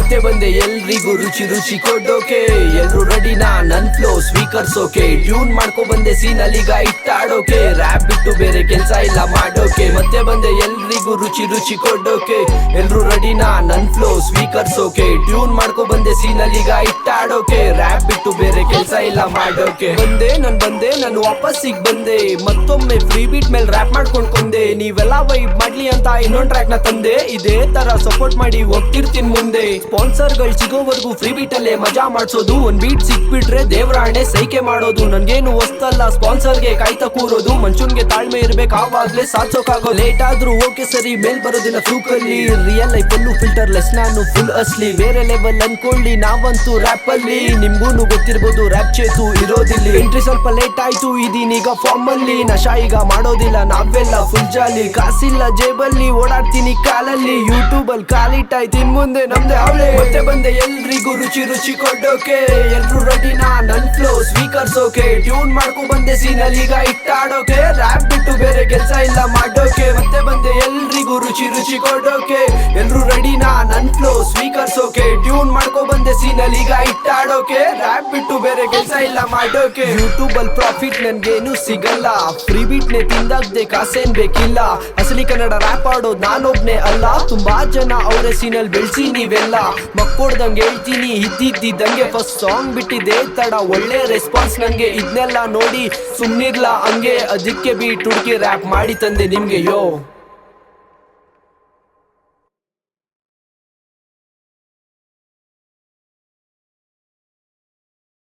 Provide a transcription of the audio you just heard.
ಮತ್ತೆ ಬಂದೆ ಎಲ್ರಿಗೂ ರುಚಿ ರುಚಿ ಕೊಡೋಕೆ. ಎಲ್ರು ರೆಡಿನಾ ನನ್ ಫ್ಲೋ ಸ್ವೀಕರ್ಸೋಕೆ. ಟ್ಯೂನ್ ಮಾಡ್ಕೊ ಬಂದೆ ಸೀನಲ್ಲಿಗ ಇಟ್ಟಾಡೋಕೆ. ರ್ಯಾಪ್ ಬಿಟ್ಟು ಬೇರೆ ಕೆಲ್ಸ ಇಲ್ಲ ಮಾಡೋಕೆ. ಮತ್ತೆ ಬಂದೆ ಎಲ್ರಿಗೂ ರುಚಿ ರುಚಿ ಕೊಡೋಕೆ. ಎಲ್ರು ರೆಡಿನಾ ನನ್ ಫ್ಲೋ ಸ್ವೀಕರ್ಸೋಕೆ. ಟ್ಯೂನ್ ಮಾಡ್ಕೊ ಬಂದೆ ಸೀನಲ್ಲಿಗ ಇಟ್ಟಾಡೋಕೆ. ರ್ಯಾಪ್ ಬಿಟ್ಟು ಬೇರೆ ಕೆಲ್ಸ ಇಲ್ಲ ಮಾಡೋಕೆ. ಬಂದೆ ನಾನು ವಾಪಸ್ಸಿಗ್ ಬಂದೆ. ಮತ್ತೊಮ್ಮೆ ಫ್ರೀ ಬೀಟ್ ಮೇಲೆ ರ್ಯಾಪ್ ಮಾಡ್ಕೊಂಡ್ ಕೊಂದೆ. ನೀವೆಲ್ಲ ವೈಬ್ ಮಾಡ್ಲಿ ಅಂತ ಇನ್ನೊಂದ್ ಟ್ರ್ಯಾಕ್ ನ ತಂದೆ. ಇದೇ ತರ ಸಪೋರ್ಟ್ ಮಾಡಿ ಹೋಗ್ತಿರ್ತೀನಿ ಮುಂದೆ. ಸ್ಪಾನ್ಸರ್ ಗಳು ಸಿಗೋವರೆಗೂ ಫ್ರೀ ಬೀಟ್ ಅಲ್ಲೇ ಮಜಾ ಮಾಡ್ಸೋದು. ಒಂದ್ ಬೀಟ್ ಸಿಕ್ಬಿಟ್ರೆ ದೇವ್ರಾಣೆ ಸೈಕೆ ಮಾಡೋದು. ನನ್ಗೇನು ಹೊಸ್ತಲ್ಲ ಸ್ಪಾನ್ಸರ್ಗೆ ಕಾಯ್ತಾ ಕೂರೋದು. ಮನುಷ್ಯನ್ಗೆ ತಾಳ್ಮೆ ಇರ್ಬೇಕು ಆವಾಗ್ಲೇ ಸಾಧ್ಸೋಕಾಗೋ. ಲೇಟ್ ಆದ್ರೂ ಓಕೆ ಸರಿ ಮೇಲ್ ಬರೋದಿನ ಫ್ಲೂಕಲ್ಲಿ. ರಿಯಲ್ ಲೈಫ್ ಅಲ್ಲೂ ಫಿಲ್ಟರ್ ಲೆಸ್ ನಾನು ಫುಲ್ ಅಸ್ಲಿ. ಬೇರೆ ಲೆವೆಲ್ ಅನ್ಕೊಳ್ಳಿ ನಾವಂತೂ ರ್ಯಾಪ್ ಅಲ್ಲಿ. ನಿಮ್ಗೂನು ಗೊತ್ತಿರ್ಬೋದು ರ್ಯಾಪ್ ಚೇತು ಇರೋದಿಲ್ಲಿ. ಎಂಟ್ರಿ ಸ್ವಲ್ಪ ಲೇಟ್ ಆಯ್ತು ಇದೀನೀಗ ಫಾರ್ಮ್ ಅಲ್ಲಿ. ನಶಾ ಈಗ ಮಾಡೋದಿಲ್ಲ ನಾವೆಲ್ಲ ಫುಲ್ ಜಾಲಿ. ಕಾಸಿಲ್ಲ ಜೇಬಲ್ಲಿ ಓಡಾಡ್ತೀನಿ ಕಾಲಲ್ಲಿ. ಯೂಟ್ಯೂಬ್ ಅಲ್ಲಿ ಕಾಲಿಟ್ಟಾಯ್ತು ಇನ್ ಮುಂದೆ ನಮ್ದೆ ಅವಳೆ. ಮತ್ತೆ ಬಂದೆ ಎಲ್ರಿಗೂ ರುಚಿ ರುಚಿ ಕೊಡೋಕೆ. ಎಲ್ರು ರೆಡಿನಾ ನನ್ ಫ್ಲೋ ಸ್ವೀಕರ್ಸೋಕೆ. ಟ್ಯೂನ್ ಮಾಡ್ಕೊ ಬಂದೆ ಸೀನಲ್ಲಿಗ ಇಟ್ಟಾಡೋಕೆ. ರ್ಯಾಪ್ ಬಿಟ್ಟು ಬೇರೆ ಕೆಲ್ಸ ಇಲ್ಲ ಮಾಡೋಕೆ. ಮತ್ತೆ ಬಂದೆ ಎಲ್ರಿಗೂ ರುಚಿ ರುಚಿ ಕೊಡೋಕೆ. ಎಲ್ರು ರೆಡಿನಾ ನನ್ ಫ್ಲೋ ಸ್ವೀಕರ್ಸೋಕೆ. ಟ್ಯೂನ್ ಮಾಡ್ಕೊ ಬಂದೆ ಸೀನಲ್ಲಿಗ ಇಟ್ಟಾಡೋಕೆ. ರ್ಯಾಪ್ ಬಿಟ್ಟು ಬೇರೆ ಕೆಲ್ಸ ಇಲ್ಲ ಮಾಡೋಕೆ. ಯೂಟ್ಯೂಬ್ ಅಲ್ಲಿ ಪ್ರಾಫಿಟ್ ನನ್ಗೇನು ಸಿಗಲ್ಲ. ಫ್ರೀ ಬೀಟ್ ನೆ ತಿಂದಾಗ್ದೆ ಕಾಸೇನ್ ಬೇಕಿಲ್ಲ. ಅಸಲಿ ಕನ್ನಡ ರ್ಯಾಪ್ ಆಡೋದ್ ನಾನೊಬ್ನೇ ಅಲ್ಲ. ತುಂಬಾ ಜನ ಅವರೇ ಸೀನಲ್ಲಿ ಬೆಳ್ಸಿ ನೀವೆಲ್ಲ. ಮಕ್ಕೊಡ್ದಂಗೆ ಹೇಳ್ತೀನಿ ಇದ್ದಿದ್ದಂಗೆ. ಫಸ್ಟ್ ಸಾಂಗ್ ಬಿಟ್ಟಿದೆ ತಡ ಒಳ್ಳೆ ರೆಸ್ಪಾನ್ಸ್ ನಂಗೆ. ಇದನ್ನೆಲ್ಲ ನೋಡಿ ಸುಮ್ನಿರ್ಲಾ ಹಂಗೆ. ಅದಕ್ಕೆ ಬೀಟ್ ಹುಡುಕಿ ರ್ಯಾಪ್ ಮಾಡಿ ತಂದೆ ನಿಮ್ಗೆ ಯೋ.